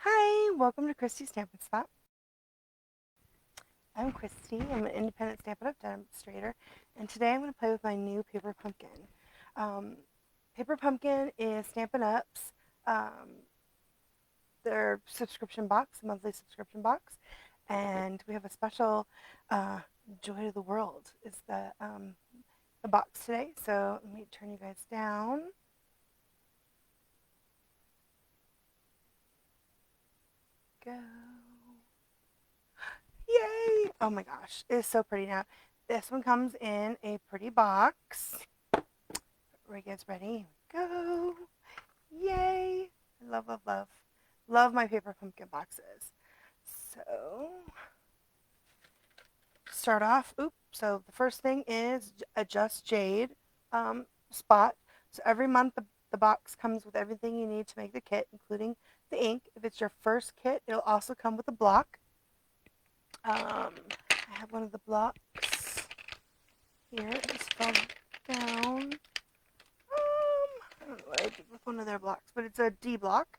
Hi, welcome to Christy's Stampin' Spot. I'm Christy. I'm an independent Stampin' Up! Demonstrator, and today I'm going to play with my new Paper Pumpkin. Um, Paper Pumpkin is Stampin' Up's their subscription box, monthly subscription box, and we have a special Joy of the World is the box today. So let me turn you guys down. Go. Yay! Oh my gosh, it is so pretty now. This one comes in a pretty box. Ray gets ready. Go! Yay! Love, love, love. Love my Paper Pumpkin boxes. So, start off. So the first thing is a Just Jade spot. So every month the box comes with everything you need to make the kit, including the ink. If it's your first kit, it'll also come with a block. I have one of the blocks here. It just fell down. I don't know what I did with one of their blocks, but it's a D block.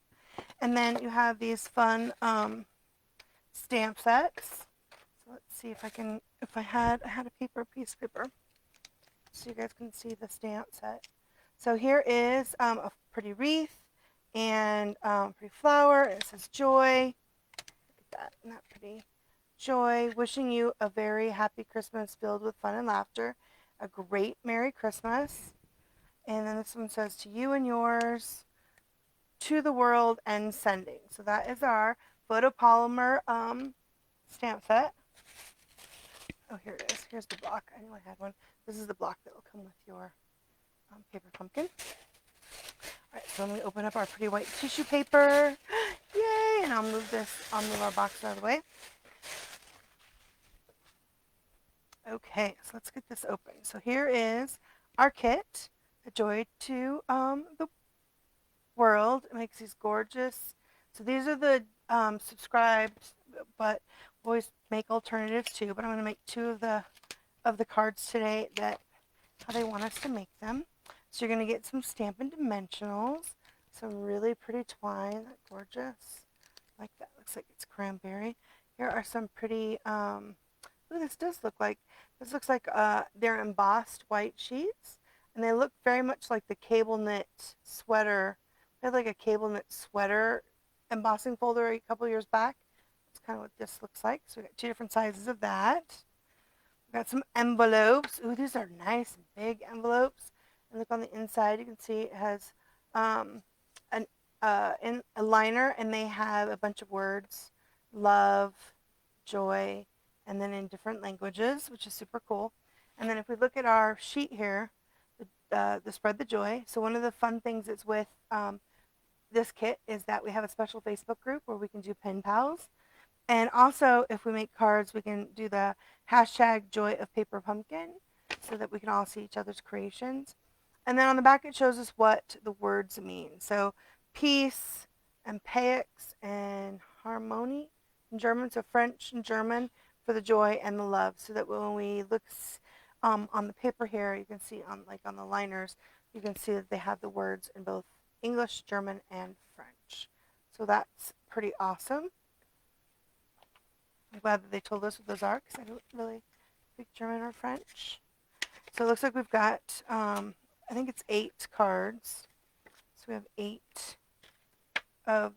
And then you have these fun stamp sets. So let's see if I can, I had a piece of paper, so you guys can see the stamp set. So here is a pretty wreath and pretty flower. It says joy. Look at that, isn't that pretty? Joy, wishing you a very happy Christmas filled with fun and laughter. A great Merry Christmas. And then this one says to you and yours, to the world and sending. So that is our photopolymer stamp set. Oh, here it is. Here's the block. I knew I had one. This is the block that will come with your Paper Pumpkin. All right, so let me open up our pretty white tissue paper. Yay! And I'll move our box out of the way. Okay, so let's get this open. So here is our kit, A Joy to the World. It makes these gorgeous. So these are the subscribed, but always make alternatives too. But I'm going to make two of the cards today that how they want us to make them. So you're going to get some Stampin' Dimensionals, some really pretty twine, gorgeous, like that. Looks like it's cranberry. Here are some pretty. This looks like they're embossed white sheets, and they look very much like the cable knit sweater. I had like a cable knit sweater embossing folder a couple years back. That's kind of what this looks like. So we got two different sizes of that. We got some envelopes. Ooh, these are nice and big envelopes. And look on the inside, you can see it has an in a liner, and they have a bunch of words: love, joy, and then in different languages, which is super cool. And then if we look at our sheet here, the Spread the Joy. So one of the fun things that's with this kit is that we have a special Facebook group where we can do pen pals. And also, if we make cards, we can do the hashtag Joy of Paper Pumpkin so that we can all see each other's creations. And then on the back, it shows us what the words mean. So peace and paix and harmony in German, so French and German for the joy and the love, so that when we look on the paper here, you can see on the liners, you can see that they have the words in both English, German, and French. So that's pretty awesome. I'm glad that they told us what those are, because I don't really speak German or French. So it looks like we've got, I think it's 8 cards. So we have 8 of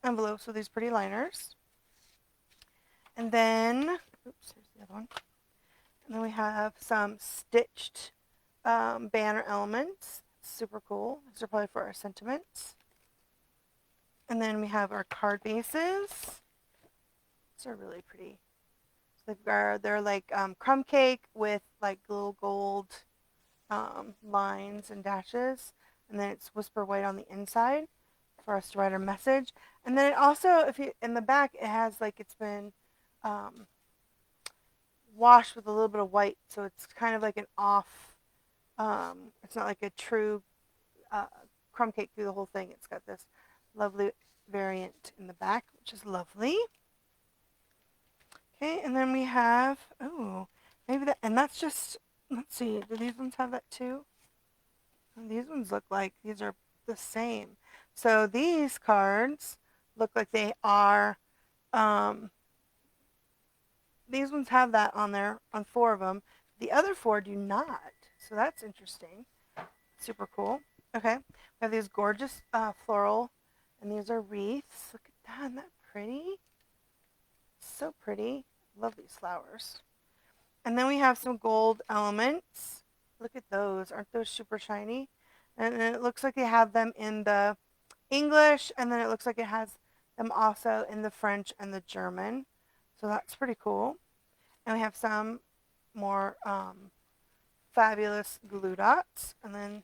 envelopes with these pretty liners. And then, oops, here's the other one. And then we have some stitched banner elements. Super cool. These are probably for our sentiments. And then we have our card bases. These are really pretty. So they're like crumb cake with like little gold lines and dashes. And then it's whisper white on the inside for us to write our message. And then it also, if you in the back, it has like it's been washed with a little bit of white, so it's kind of like an off. It's not like a true crumb cake through the whole thing. It's got this lovely variant in the back, which is lovely. Okay, and then we have maybe that, and that's just, let's see, do these ones have that too? And these ones look like these are the same. So these cards look like they are, these ones have that on there, on 4 of them. The other 4 do not. So that's interesting. Super cool. Okay. We have these gorgeous floral, and these are wreaths. Look at that. Isn't that pretty? So pretty. Love these flowers. And then we have some gold elements. Look at those. Aren't those super shiny? And then it looks like they have them in the English, and then it looks like it has them also in the French and the German. So that's pretty cool. And we have some more fabulous glue dots. And then,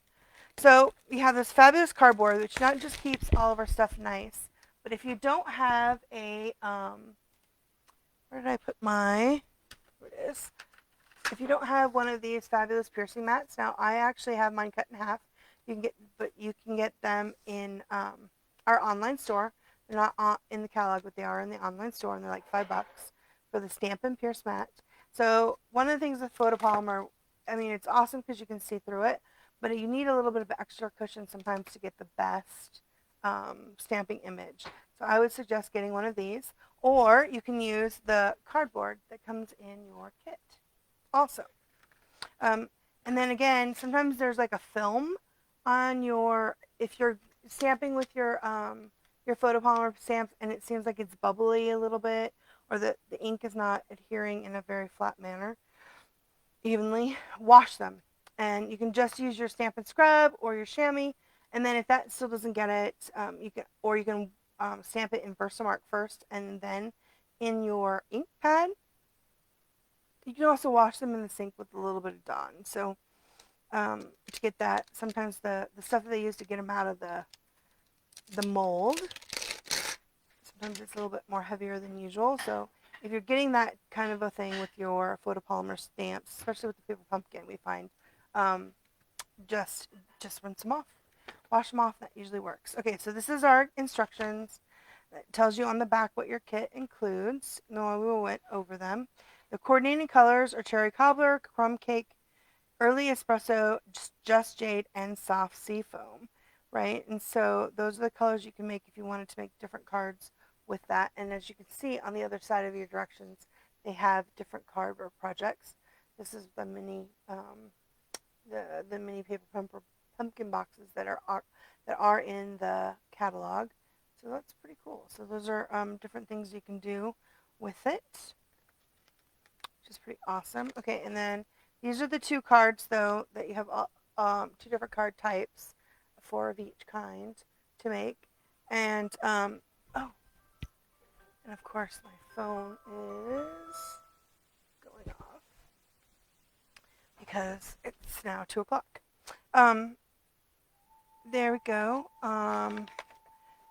so we have this fabulous cardboard, which not just keeps all of our stuff nice, but if you don't have a, where did I put my, here it is. If you don't have one of these fabulous piercing mats, now I actually have mine cut in half. You can get them in our online store. They're not in the catalog, but they are in the online store, and they're like $5 for the stamp and pierce mat. So one of the things with photopolymer, I mean, it's awesome because you can see through it, but you need a little bit of extra cushion sometimes to get the best stamping image. So I would suggest getting one of these, or you can use the cardboard that comes in your kit also. Um, and then again, sometimes there's like a film on your, if you're stamping with your photopolymer stamps and it seems like it's bubbly a little bit, or the ink is not adhering in a very flat manner evenly, wash them. And you can just use your stamp and scrub or your chamois. And then if that still doesn't get it, you can stamp it in Versamark first and then in your ink pad. You can also wash them in the sink with a little bit of Dawn. So to get that, sometimes the stuff that they use to get them out of the mold, sometimes it's a little bit more heavier than usual. So if you're getting that kind of a thing with your photopolymer stamps, especially with the paper pumpkin, we find just rinse them off, wash them off. That usually works. Okay, so this is our instructions. It tells you on the back what your kit includes. No, we went over them. The coordinating colors are cherry cobbler, crumb cake, early espresso, just jade, and soft sea foam, right? And so those are the colors you can make if you wanted to make different cards with that. And as you can see on the other side of your directions, they have different card or projects. This is the mini the mini paper pumpkin boxes that are in the catalog. So that's pretty cool. So those are different things you can do with it, which is pretty awesome. Okay, and then these are the 2 cards, though, that you have 2 different card types, 4 of each kind to make. And, oh, and of course my phone is going off because it's now 2 o'clock. There we go.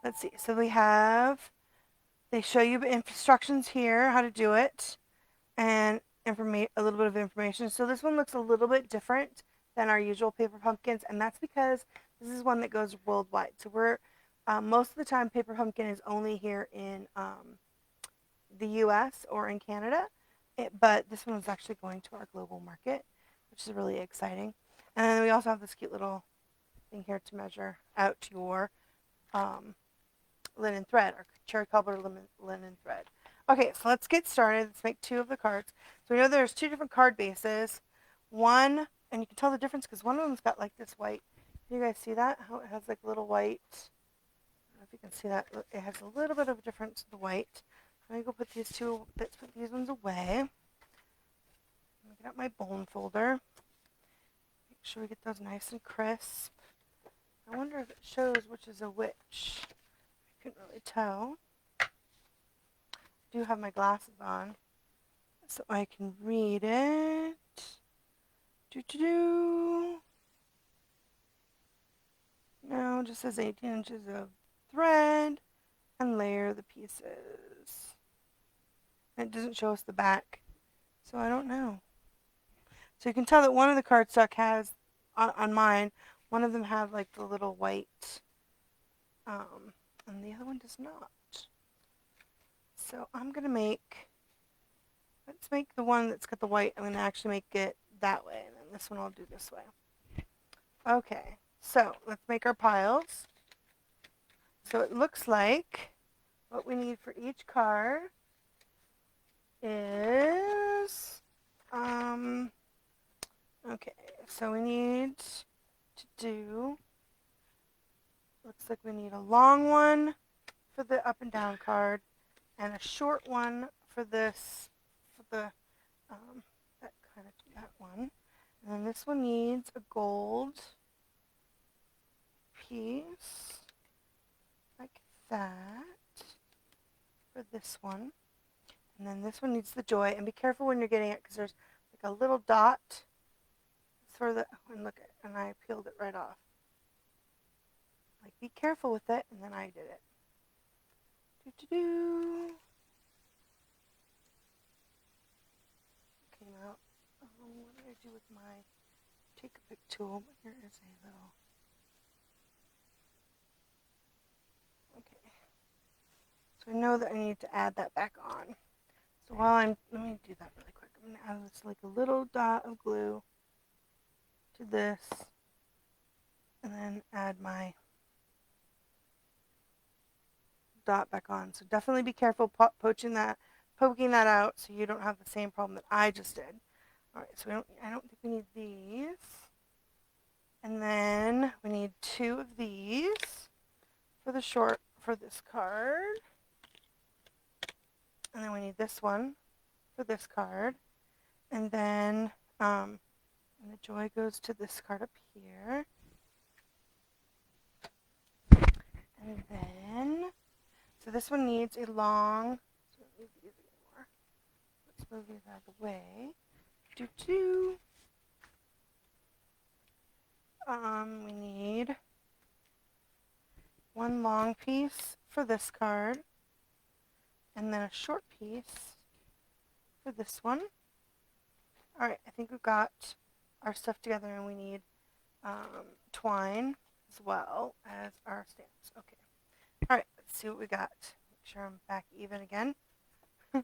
Let's see. So they show you instructions here, how to do it, and a little bit of information. So this one looks a little bit different than our usual paper pumpkins, and that's because this is one that goes worldwide. So we're most of the time paper pumpkin is only here in the U.S. or in Canada, but this one is actually going to our global market, which is really exciting. And then we also have this cute little thing here to measure out your linen thread, or cherry cobbler linen thread. Okay, so let's get started. Let's make 2 of the cards. So we know there's 2 different card bases. One, and you can tell the difference because one of them's got like this white. Can you guys see that? How it has like little white. I don't know if you can see that. It has a little bit of a difference in the white. Let me go put these ones away. Let me get out my bone folder. Make sure we get those nice and crisp. I wonder if it shows which is a which. I couldn't really tell. I do have my glasses on so I can read it. No, it just says 18 inches of thread and layer the pieces. And it doesn't show us the back, so I don't know. So you can tell that one of the cardstock has, on mine, one of them have like the little white, and the other one does not. So I'm going to let's make the one that's got the white, I'm going to actually make it that way, and then this one I'll do this way. Okay, so let's make our piles. So it looks like what we need for each card is, okay, so we need to do, looks like we need a long one for the up and down card and a short one for this, for the, that kind of, that one. And then this one needs a gold piece, like that, for this one. And then this one needs the joy. And be careful when you're getting it because there's like a little dot for the, and look, and I peeled it right off. Like, be careful with it, and then I did it. Do-do-do. Came out. Oh, what did I do with my take a pick tool? But here is a little. Okay. So I know that I need to add that back on. So while let me do that really quick. I'm gonna add this like a little dot of glue to this, and then add my dot back on. So definitely be careful poking that out so you don't have the same problem that I just did. All right, so I don't think we need these. And then we need 2 of these for this card. And then we need this one for this card. And then and the joy goes to this card up here. And then, so this one needs a long, so I don't need these anymore. Let's move these out of the way. Do-do. We need 1 long piece for this card, and then a short piece for this one. All right, I think we've got our stuff together, and we need twine as well as our stamps. Okay. All right, let's see what we got. Make sure I'm back even again. I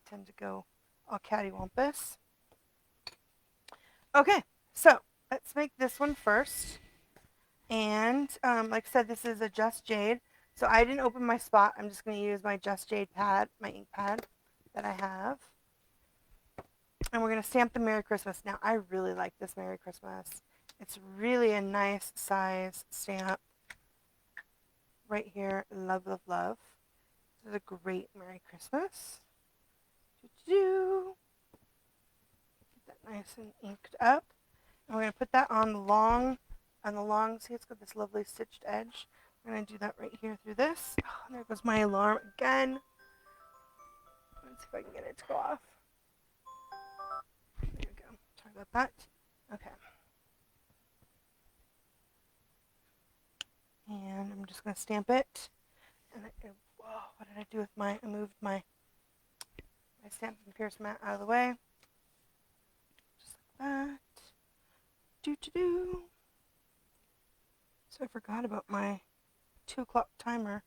tend to go all cattywampus. Okay, so let's make this one first. And like I said, this is a Just Jade. So I didn't open my spot. I'm just going to use my Just Jade pad, my ink pad that I have. And we're going to stamp the Merry Christmas. Now, I really like this Merry Christmas. It's really a nice size stamp. Right here, love, love, love. This is a great Merry Christmas. Get that nice and inked up. And we're going to put that on the long, see it's got this lovely stitched edge. I'm going to do that right here through this. Oh, there goes my alarm again. Let's see if I can get it to go off. There we go. Sorry about that. Okay. And I'm just going to stamp it. And whoa, what did I do with I moved my stamp and pierce mat out of the way. Just like that. Do-do-do. So I forgot about my 2 o'clock timer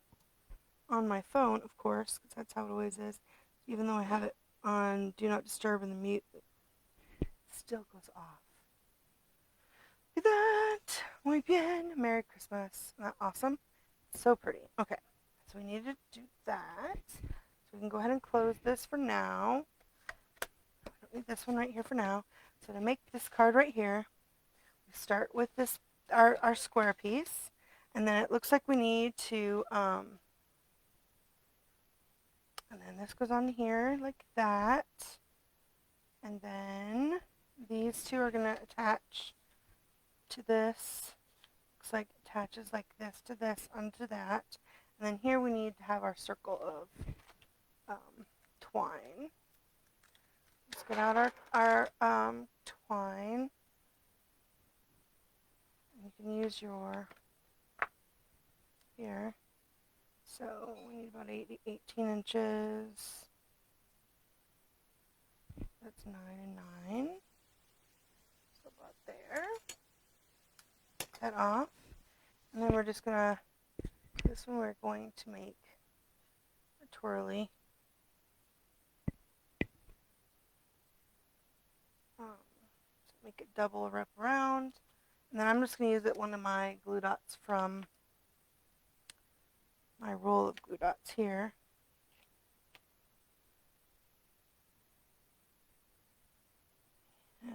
on my phone, of course, because that's how it always is. Even though I have it on Do Not Disturb and the mute, it still goes off. Look at that. Muy bien. Merry Christmas. Isn't that awesome? So pretty. Okay, so we need to do that. So we can go ahead and close this for now. I don't need this one right here for now. So to make this card right here, we start with this, our square piece. And then it looks like we need to, and then this goes on here like that. And then these 2 are going to attach to this. Looks like it attaches like this to this, onto that. And then here we need to have our circle of twine. Let's get out our twine. You can use your, here. So we need about 18 inches. That's 9 and 9. So about there. Take that off. And then we're just going to, this one we're going to make a twirly. Make it double wrap around. And then I'm just going to use one of my glue dots from my roll of glue dots here. And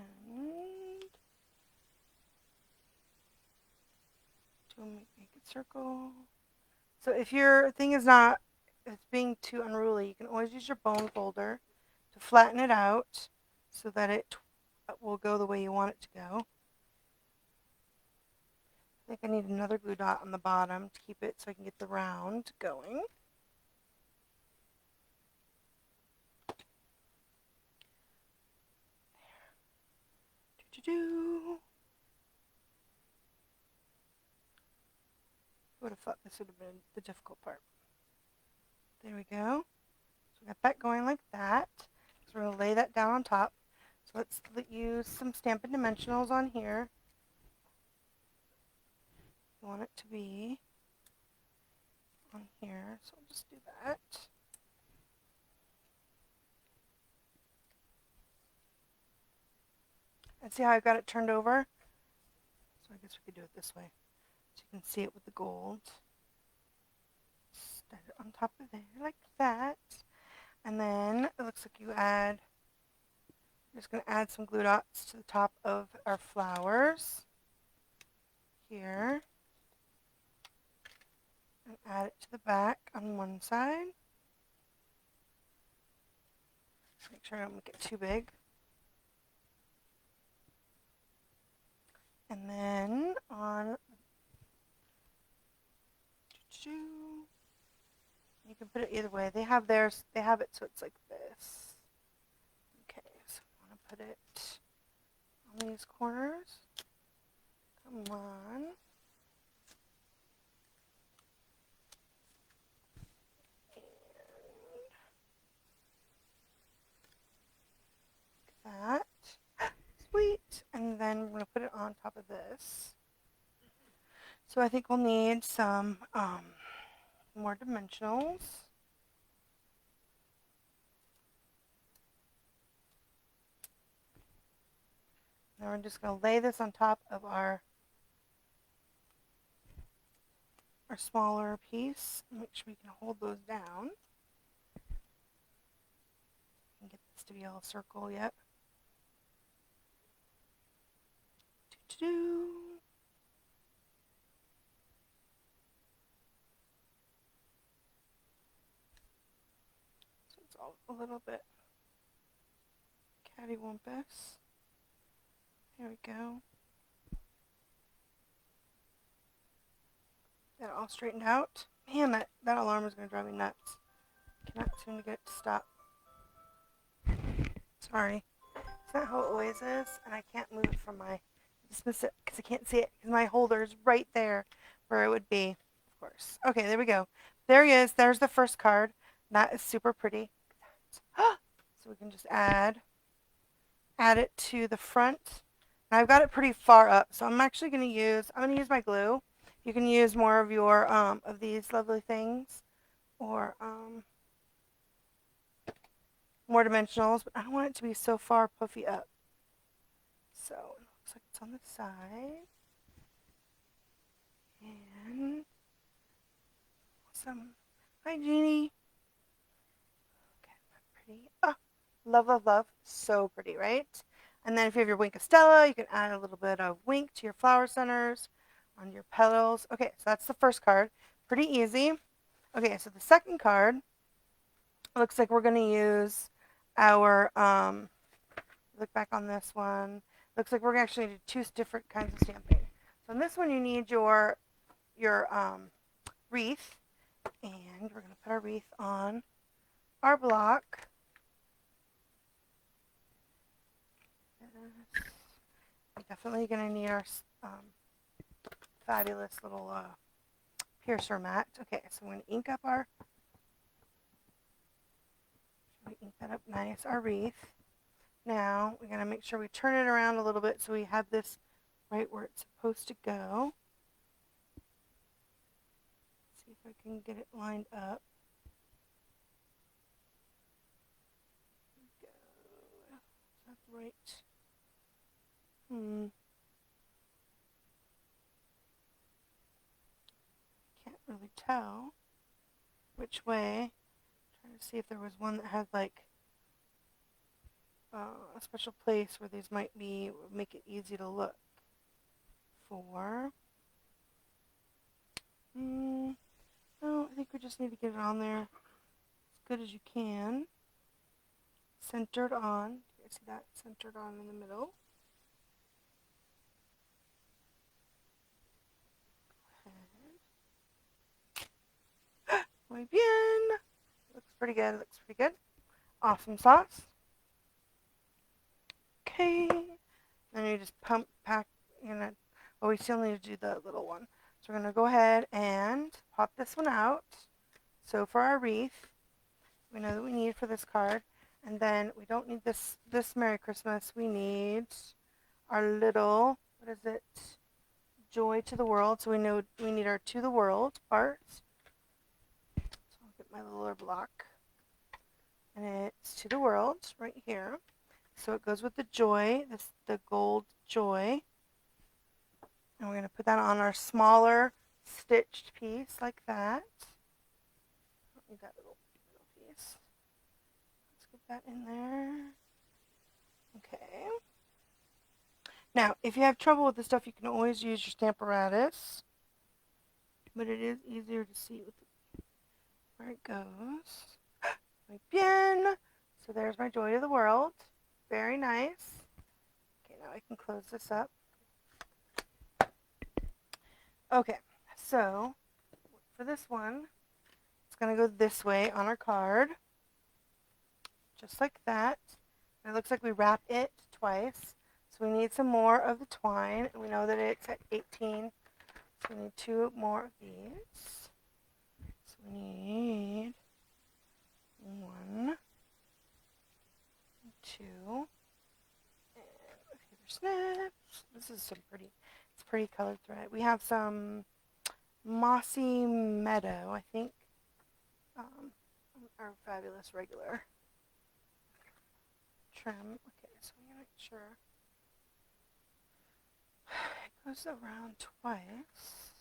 to make it circle. So if your thing is not, it's being too unruly, you can always use your bone folder to flatten it out so that it will go the way you want it to go. I think I need another glue dot on the bottom to keep it so I can get the round going. Do-do-do. I would have thought this would have been the difficult part. There we go. So we got that going like that. So we're going to lay that down on top. So let's use some Stampin' Dimensionals on here. I want it to be on here, so I'll just do that. And see how I've got it turned over? So I guess we could do it this way. So you can see it with the gold. Start it on top of there like that. And then it looks like I'm just going to add some glue dots to the top of our flowers here. And add it to the back on one side. Make sure I don't make it too big. And then on, you can put it either way. They have it so it's like this. Okay, so I want to put it on these corners. Come on. And that. Sweet. And then we're going to put it on top of this. So I think we'll need some more dimensionals. Now we're just going to lay this on top of our smaller piece. Make sure we can hold those down. And get this to be all circle yet. Do-do-do. So it's all a little bit cattywampus. There we go. Got it all straightened out. Man, that alarm is going to drive me nuts. Cannot seem to get it to stop. Sorry. Is that how it always is? And I can't move it from my, dismiss it because I can't see it because my holder is right there where it would be, of course. Okay, there we go. There he is. There's the first card. That is super pretty. So we can just add it to the front. And I've got it pretty far up, so I'm actually going to use my glue. You can use more of your of these lovely things, or more dimensionals, but I don't want it to be so far puffy up. So it looks like it's on the side. And some, hi Jeannie. Okay, pretty. Oh, love, love, love. So pretty, right? And then if you have your Wink of Stella, you can add a little bit of wink to your flower centers on your petals. Okay, so that's the first card. Pretty easy. Okay, so the second card looks like we're going to use our, look back on this one. Looks like we're actually going to do two different kinds of stamping. So in this one, you need your wreath. And we're going to put our wreath on our block. We're definitely going to need our fabulous little piercer mat. Okay, so I'm going to ink up ink that up nice, our wreath. Now we're going to make sure we turn it around a little bit so we have this right where it's supposed to go. See if I can get it lined up. There we go. Is that right? Can't really tell. which way. Trying to see if there was one that had like a special place where these might be, would make it easy to look for. No, I think we just need to get it on there as good as you can. Centered on. You see that? Centered on in the middle. Muy bien. Looks pretty good. Looks pretty good. Awesome sauce. Okay. Then you just pack, oh, we still need to do the little one. So we're going to go ahead and pop this one out. So for our wreath, we know that we need for this card. And then we don't need this Merry Christmas. We need our little, what is it? Joy to the world. So we know we need our to the world part. So I'll get my little block. And it's to the world right here. So it goes with the joy, the gold joy. And we're going to put that on our smaller stitched piece like that. Don't need that little piece. Let's get that in there. Okay. Now, if you have trouble with this stuff, you can always use your Stamparatus. But it is easier to see where it goes. Muy bien. So there's my joy of the world. Very nice. Okay, now I can close this up. Okay, so for this one, it's going to go this way on our card. Just like that. And it looks like we wrap it twice. So we need some more of the twine. And we know that it's at 18. So we need 2 more of these. So we need 1, 2, and a few snips. This is it's pretty colored thread. We have some Mossy Meadow, I think, our fabulous regular trim. Okay, so I'm going to make sure it goes around twice.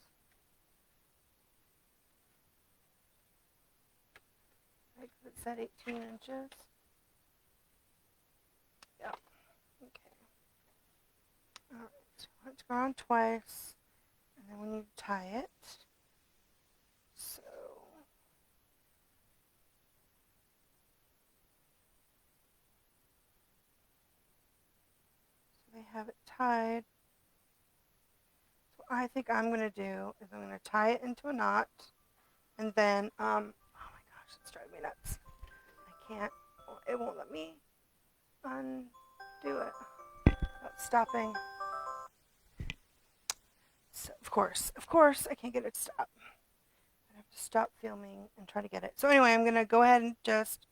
Right, because it's at 18 inches. Yep. Okay. Alright, so let's go around twice, and then we need to tie it. So they have it tied. So what I think I'm going to do is I'm going to tie it into a knot, and then, oh my gosh, it's driving me nuts. I can't, it won't let me undo it without stopping. So, of course, I can't get it to stop. I have to stop filming and try to get it. So anyway, I'm going to go ahead and just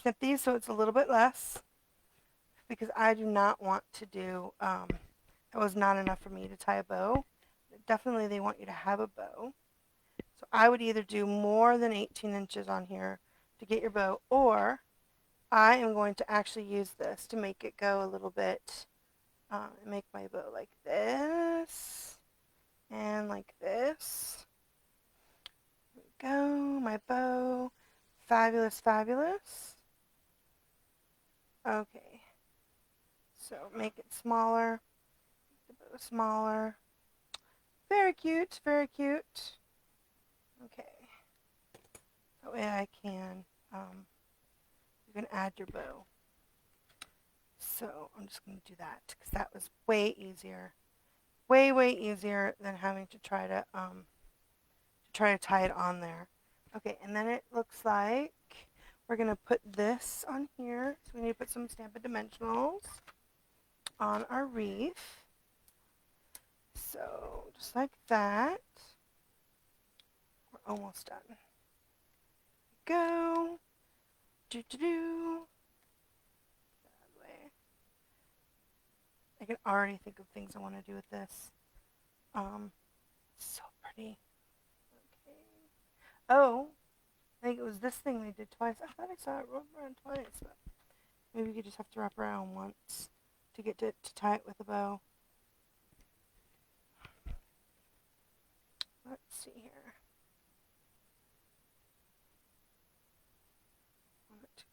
snip these so it's a little bit less, because I do not want to do, that was not enough for me to tie a bow. Definitely they want you to have a bow. So I would either do more than 18 inches on here to get your bow, or I am going to actually use this to make it go a little bit, make my bow like this and like this. There we go, my bow. Fabulous, fabulous. Okay, so make it smaller, the bow smaller. Very cute, very cute. Okay, that way I can, you can add your bow. So I'm just going to do that because that was way easier. Way, way easier than having to try to tie it on there. Okay, and then it looks like we're going to put this on here. So we need to put some Stampin' Dimensionals on our wreath. So just like that. We're almost done. Go. Do. That way. I can already think of things I want to do with this. So pretty. Okay. Oh, I think it was this thing they did twice. I thought I saw it wrap around twice, but maybe you just have to wrap around once to get to tie it with a bow. Let's see here.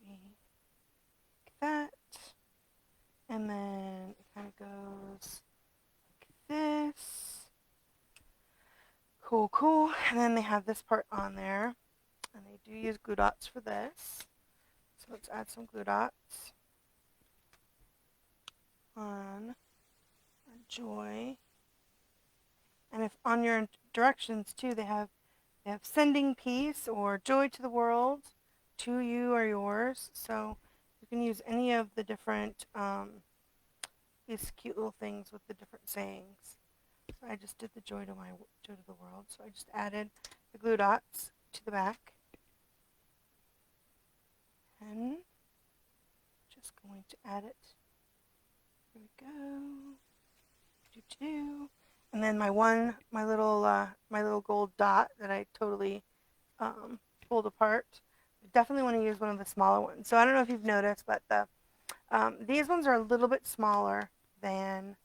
like that. And then it kind of goes like this. Cool, cool. And then they have this part on there. And they do use glue dots for this. So let's add some glue dots on our joy. And if on your directions too, they have sending peace or joy to the world, to you or yours. So you can use any of the different these cute little things with the different sayings. So I just did the joy to the world. So I just added the glue dots to the back. And just going to add it. Here we go. And then my little gold dot that I totally pulled apart. Definitely want to use one of the smaller ones. So I don't know if you've noticed, but these ones are a little bit smaller than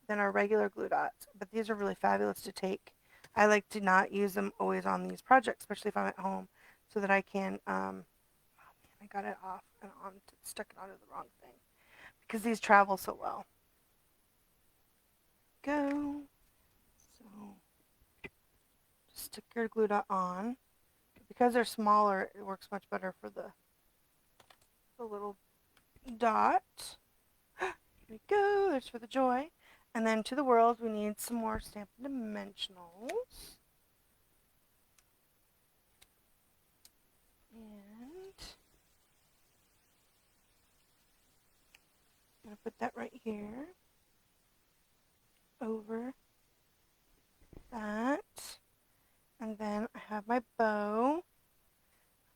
our regular glue dots, but these are really fabulous to take. I like to not use them always on these projects, especially if I'm at home, so that I can, oh man, I got it off and stuck it onto the wrong thing, because these travel so well. Go. So just stick your glue dot on. Because they're smaller, it works much better for the little dot. Here we go. There's for the joy. And then to the world, we need some more Stampin' Dimensionals. And I'm going to put that right here over that. And then I have my bow.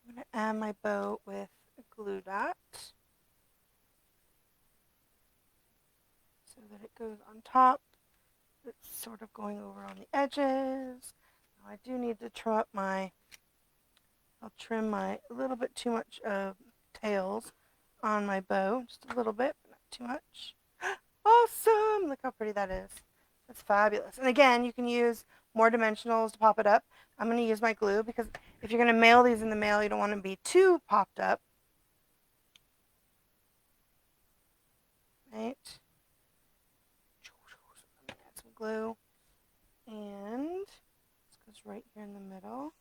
I'm going to add my bow with a glue dot so that it goes on top. It's sort of going over on the edges. Now I do need to trim up I'll trim a little bit too much of tails on my bow. Just a little bit, but not too much. Awesome! Look how pretty that is. That's fabulous. And again, you can use more dimensionals to pop it up. I'm going to use my glue because if you're going to mail these in the mail, you don't want to be too popped up. Right? I'm going to add some glue. And this goes right here in the middle.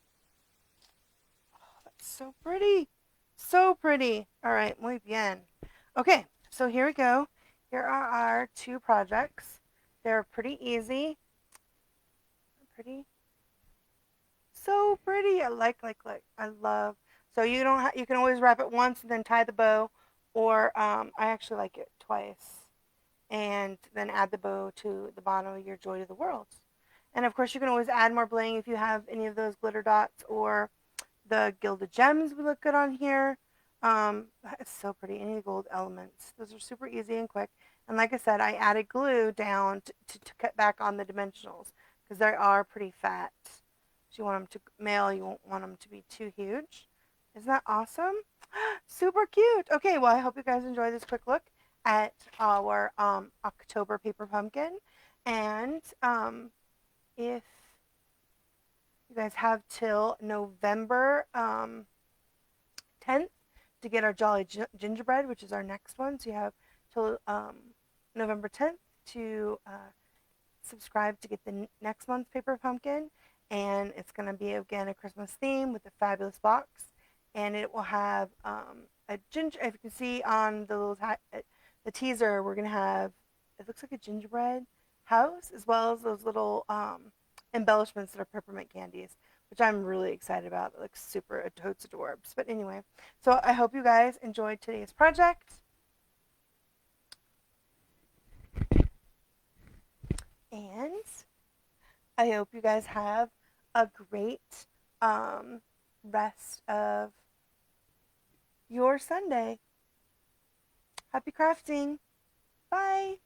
Oh, that's so pretty. So pretty. All right, muy bien. Okay, so here we go. Here are our two projects. They're pretty easy. Pretty. So pretty. I like. I love. So you don't. You can always wrap it once and then tie the bow, or I actually like it twice, and then add the bow to the bottom of your Joy to the World. And of course, you can always add more bling if you have any of those glitter dots or the gilded gems would look good on here. That is so pretty. Any gold elements. Those are super easy and quick. And like I said, I added glue down to cut back on the dimensionals because they are pretty fat. So you want them to mail. You won't want them to be too huge. Isn't that awesome? Super cute. Okay, well, I hope you guys enjoy this quick look at our October paper pumpkin. And if you guys have till November 10th to get our Jolly Gingerbread, which is our next one. So you have till November 10th to subscribe to get the next month's paper pumpkin. And it's going to be, again, a Christmas theme with a fabulous box. And it will have a ginger, if you can see on the little the teaser, we're going to have, it looks like a gingerbread house, as well as those little embellishments that are peppermint candies, which I'm really excited about. It looks super totes adorbs. But anyway, so I hope you guys enjoyed today's project. And I hope you guys have a great rest of your Sunday. Happy crafting. Bye.